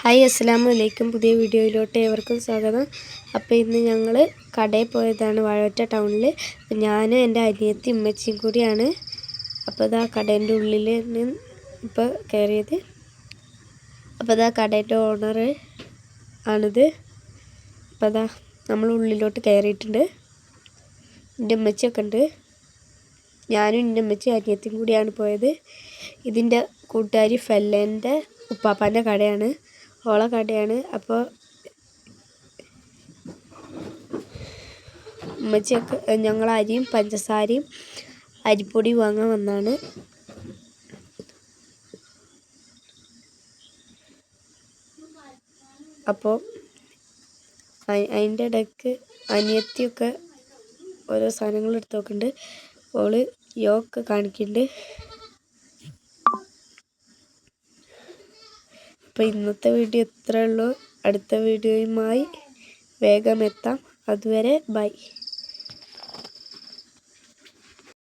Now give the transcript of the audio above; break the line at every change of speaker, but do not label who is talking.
Hi അസ്സലാമു അലൈക്കും. പുതിയ വീഡിയോയിലോട്ട് ഏവർക്കും സ്വാഗതം. അപ്പോൾ ഇന്ന് ഞങ്ങൾ കടയിൽ പോയതാണ്, വാഴവറ്റ ടൗണിൽ. ഞാനും എൻ്റെ അനിയത്തി ഉമ്മച്ചിയും കൂടിയാണ്. അപ്പോൾ ഇതാ കടേൻ്റെ ഉള്ളിൽ ഇപ്പോൾ കയറിയത്. അപ്പോൾ ഇതാ കടേൻ്റെ ഓണർ ആണിത്. അപ്പോൾ ഇതാ നമ്മൾ ഉള്ളിലോട്ട് കയറിയിട്ടുണ്ട്. എൻ്റെ ഉമ്മച്ചിയൊക്കെ ഉണ്ട്. ഞാനും എൻ്റെ ഉമ്മച്ചി അനിയത്തിയും കൂടിയാണ് പോയത്. ഇതിൻ്റെ കൂട്ടുകാരി ഫെല്ലേൻ്റെ ഉപ്പാപ്പാൻ്റെ കടയാണ്, ഓളെ കടയാണ്. അപ്പോൾ ഉമ്മച്ചിയൊക്കെ ഞങ്ങൾ അരിയും പഞ്ചസാരയും അരിപ്പൊടി വാങ്ങാൻ വന്നാണ്. അപ്പോൾ അതിൻ്റെ ഇടയ്ക്ക് അനിയത്തിയൊക്കെ ഓരോ സാധനങ്ങൾ എടുത്ത് നോക്കുന്നുണ്ട്. ഓള് യൊക്കെ കാണിക്കുന്നുണ്ട്. അപ്പോൾ ഇന്നത്തെ വീഡിയോ ഇത്രയേ ഉള്ളൂ. അടുത്ത വീഡിയോയുമായി വേഗം എത്താം. അതുവരെ ബൈ.